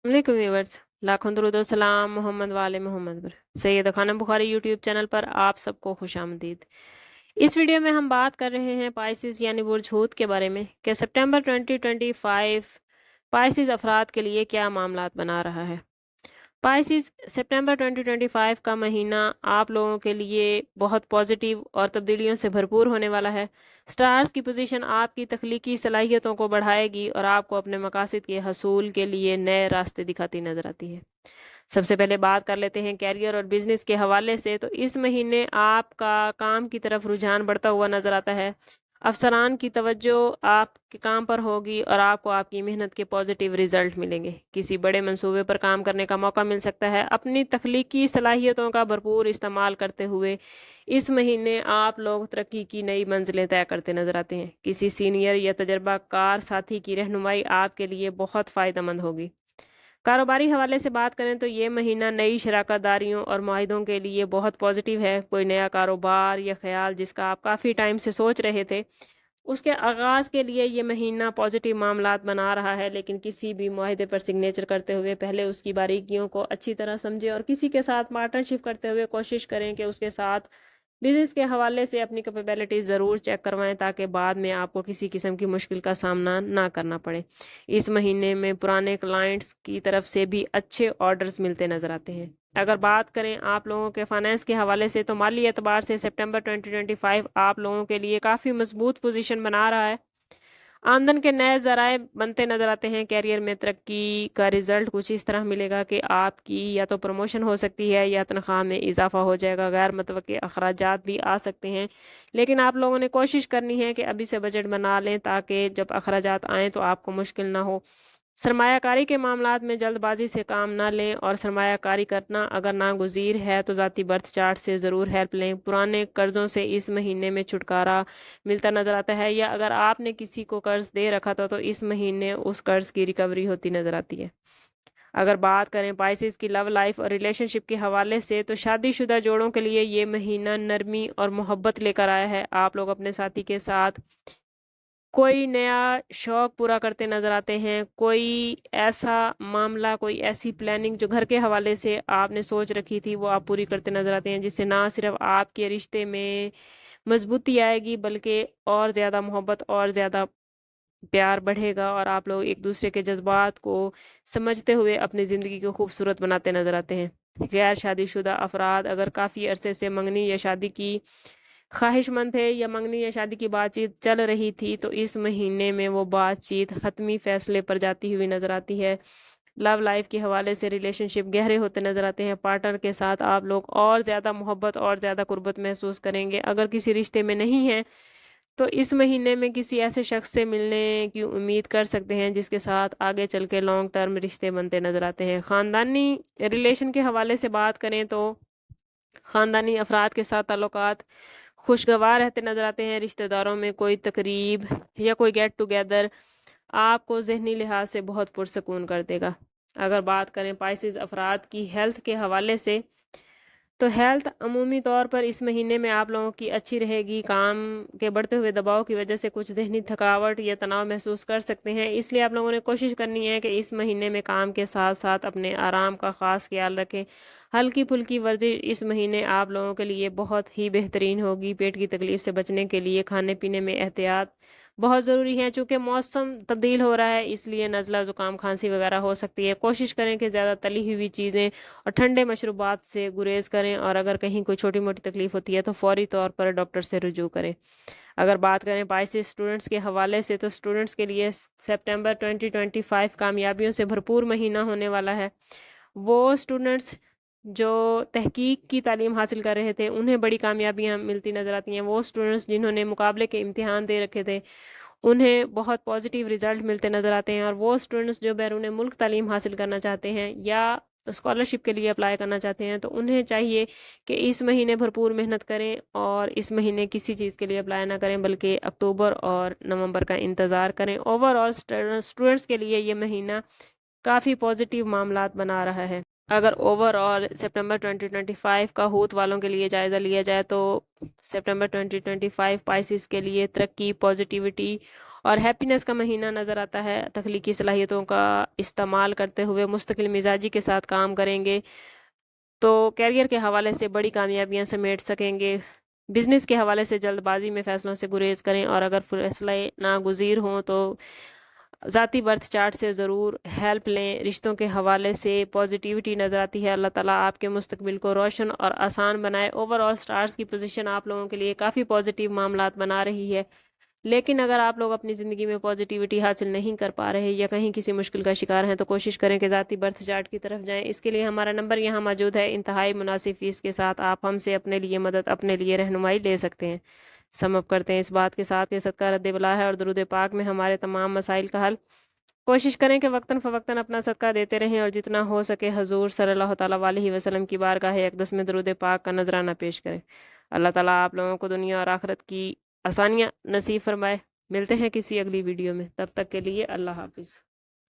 वालेकुम व्यूअर्स, लाखों दरूद और सलाम मोहम्मद वाले मोहम्मद पर। सैयद खानम बुखारी यूट्यूब चैनल पर आप सबको खुशामदीद। इस वीडियो में हम बात कर रहे हैं पाइसिस यानी बुर्ज हूत के बारे में कि सितंबर 2025 पाइसिस अफराद के लिए क्या मामलात बना रहा है। पाइसिस सितंबर 2025 का महीना आप लोगों के लिए बहुत पॉजिटिव और तब्दीलियों से भरपूर होने वाला है। स्टार्स की पोजीशन आपकी तख्लीकी सलाहियतों को बढ़ाएगी और आपको अपने मकासद के हसूल के लिए नए रास्ते दिखाती नजर आती है। सबसे पहले बात कर लेते हैं कैरियर और बिजनेस के हवाले से। तो इस महीने आपका काम की तरफ रुझान बढ़ता हुआ नजर आता है। अफसरान की तवज्जो आपके काम पर होगी और आपको आपकी मेहनत के पॉजिटिव रिजल्ट मिलेंगे। किसी बड़े मंसूबे पर काम करने का मौका मिल सकता है। अपनी तख्लीकी सलाहियतों का भरपूर इस्तेमाल करते हुए इस महीने आप लोग तरक्की की नई मंजिलें तय करते नजर आते हैं। किसी सीनियर या तजर्बाकार साथी की रहनुमाई आपके लिए बहुत फ़ायदेमंद होगी। कारोबारी हवाले से बात करें तो ये महीना नई शराकतदारियों और मुआहिदों के लिए बहुत पॉजिटिव है। कोई नया कारोबार या ख्याल जिसका आप काफ़ी टाइम से सोच रहे थे, उसके आगाज़ के लिए ये महीना पॉजिटिव मामलात बना रहा है। लेकिन किसी भी मुआहिदे पर सिग्नेचर करते हुए पहले उसकी बारीकियों को अच्छी तरह समझें और किसी के साथ पार्टनरशिप करते हुए कोशिश करें कि उसके साथ बिजनेस के हवाले से अपनी कैपेबिलिटी ज़रूर चेक करवाएं, ताकि बाद में आपको किसी किस्म की मुश्किल का सामना ना करना पड़े। इस महीने में पुराने क्लाइंट्स की तरफ से भी अच्छे ऑर्डर्स मिलते नज़र आते हैं। अगर बात करें आप लोगों के फाइनेंस के हवाले से, तो माली एतबार से सितंबर 2025 आप लोगों के लिए काफ़ी मजबूत पोजीशन बना रहा है। आमदन के नए ज़राए बनते नज़र आते हैं। कैरियर में तरक्की का रिजल्ट कुछ इस तरह मिलेगा कि आपकी या तो प्रमोशन हो सकती है या तनख्वाह में इजाफा हो जाएगा। गैर मुतवक्के अखराजात भी आ सकते हैं, लेकिन आप लोगों ने कोशिश करनी है कि अभी से बजट बना लें ताकि जब अखराजात आएँ तो आपको मुश्किल ना हो। सरमायाकारी के मामलात में जल्दबाजी से काम ना लें और सरमायाकारी करना अगर नागुज़ीर है तो ज़ाती बर्थ चार्ट से ज़रूर हेल्प लें। पुराने कर्ज़ों से इस महीने में छुटकारा मिलता नज़र आता है, या अगर आपने किसी को कर्ज़ दे रखा था तो इस महीने उस कर्ज़ की रिकवरी होती नज़र आती है। अगर बात करें पाइसिस की लव लाइफ और रिलेशनशिप के हवाले से, तो शादीशुदा जोड़ों के लिए ये महीना नरमी और मोहब्बत लेकर आया है। आप लोग अपने साथी के साथ कोई नया शौक पूरा करते नजर आते हैं। कोई ऐसा मामला, कोई ऐसी प्लानिंग जो घर के हवाले से आपने सोच रखी थी, वो आप पूरी करते नजर आते हैं, जिससे ना सिर्फ आपके रिश्ते में मजबूती आएगी बल्कि और ज़्यादा मोहब्बत और ज़्यादा प्यार बढ़ेगा और आप लोग एक दूसरे के जज्बात को समझते हुए अपनी ज़िंदगी को खूबसूरत बनाते नजर आते हैं। गैर शादीशुदा अफराद अगर काफ़ी अरसे से मंगनी या शादी की ख्वाहिशमंद थे या मंगनी या शादी की बातचीत चल रही थी, तो इस महीने में वो बातचीत हतमी फैसले पर जाती हुई नजर आती है। लव लाइफ के हवाले से रिलेशनशिप गहरे होते नजर आते हैं। पार्टनर के साथ आप लोग और ज़्यादा मोहब्बत और ज़्यादा कुर्बत महसूस करेंगे। अगर किसी रिश्ते में नहीं है तो इस महीने में किसी ऐसे शख्स से मिलने की उम्मीद कर सकते हैं जिसके साथ आगे चल के लॉन्ग टर्म रिश्ते बनते नजर आते हैं। ख़ानदानी रिलेशन के हवाले से बात करें तो ख़ानदानी अफराद के साथ ताल्लुकात खुशगवार रहते नजर आते हैं। रिश्तेदारों में कोई तकरीब या कोई गेट टुगेदर आपको जहनी लिहाज से बहुत पुरसकून कर देगा। अगर बात करें पाइसिस अफराद की हेल्थ के हवाले से, तो हेल्थ अमूमी तौर पर इस महीने में आप लोगों की अच्छी रहेगी। काम के बढ़ते हुए दबाव की वजह से कुछ जहनी थकावट या तनाव महसूस कर सकते हैं, इसलिए आप लोगों ने कोशिश करनी है कि इस महीने में काम के साथ साथ अपने आराम का ख़ास ख्याल रखें। हल्की फुल्की वर्जिश इस महीने आप लोगों के लिए बहुत ही बेहतरीन होगी। पेट की तकलीफ से बचने के लिए खाने पीने में एहतियात बहुत ज़रूरी है। चूँकि मौसम तब्दील हो रहा है, इसलिए नज़ला ज़ुकाम खांसी वगैरह हो सकती है। कोशिश करें कि ज़्यादा तली हुई चीज़ें और ठंडे मशरूबात से गुरेज करें, और अगर कहीं कोई छोटी मोटी तकलीफ होती है तो फौरी तौर पर डॉक्टर से रुजू करें। अगर बात करें पाइसिस स्टूडेंट्स के हवाले से, तो स्टूडेंट्स के लिए सितंबर 2025 कामयाबियों से भरपूर महीना होने वाला है। वो स्टूडेंट्स जो तहकीक की तालीम हासिल कर रहे थे उन्हें बड़ी कामयाबियां मिलती नज़र आती हैं। वो स्टूडेंट्स जिन्होंने मुकाबले के इम्तिहान दे रखे थे उन्हें बहुत पॉजिटिव रिजल्ट मिलते नज़र आते हैं। और वो स्टूडेंट्स जो बैरून मुल्क तालीम हासिल करना चाहते हैं या स्कॉलरशिप के लिए अप्लाई करना चाहते हैं, तो उन्हें चाहिए कि इस महीने भरपूर मेहनत करें और इस महीने किसी चीज़ के लिए अप्लाई ना करें बल्कि अक्टूबर और नवंबर का इंतज़ार करें। ओवरऑल स्टूडेंट्स के लिए ये महीना काफ़ी पॉजिटिव मामलात बना रहा है। अगर ओवरऑल सितंबर 2025 का हूत वालों के लिए जायज़ा लिया जाए तो सितंबर 2025 पाइसिस के लिए तरक्की, पॉजिटिविटी और हैप्पीनेस का महीना नज़र आता है। तख्लीकी सलाहियतों का इस्तेमाल करते हुए मुस्तकिल मिजाजी के साथ काम करेंगे तो कैरियर के हवाले से बड़ी कामयाबियां समेट सकेंगे। बिजनेस के हवाले से जल्दबाजी में फैसलों से गुरेज करें और अगर फैसले नागुज़ीर हों तो ज़ाती बर्थ चार्ट से ज़रूर हेल्प लें। रिश्तों के हवाले से पॉजिटिविटी नज़र आती है। अल्लाह ताला आपके मुस्तकबिल को रोशन और आसान बनाए। ओवरऑल स्टार्स की पोजीशन आप लोगों के लिए काफ़ी पॉजिटिव मामलात बना रही है, लेकिन अगर आप लोग अपनी ज़िंदगी में पॉजिटिविटी हासिल नहीं कर पा रहे या कहीं किसी मुश्किल का शिकार हैं तो कोशिश करें कि ज़ाती बर्थ चार्ट की तरफ जाएं। इसके लिए हमारा नंबर यहाँ मौजूद है। इंतहाई मुनासिब फ़ीस के साथ आप हमसे अपने लिए मदद, अपने लिए रहनुमाई ले सकते हैं। सम अप करते हैं इस बात के साथ कि सदका रद्द बला है और दुरूद पाक में हमारे तमाम मसाइल का हल। कोशिश करें कि वक्तन फ़वक्तन अपना सदका देते रहें और जितना हो सके हजूर सल्लल्लाहु ताला अलैहि वसल्लम की बारगाह अक़दस में दुरूद पाक का नजराना पेश करें। अल्लाह ताला आप लोगों को दुनिया और आखिरत की आसानियाँ नसीब फरमाए। मिलते हैं किसी अगली वीडियो में, तब तक के लिए अल्लाह हाफिज़।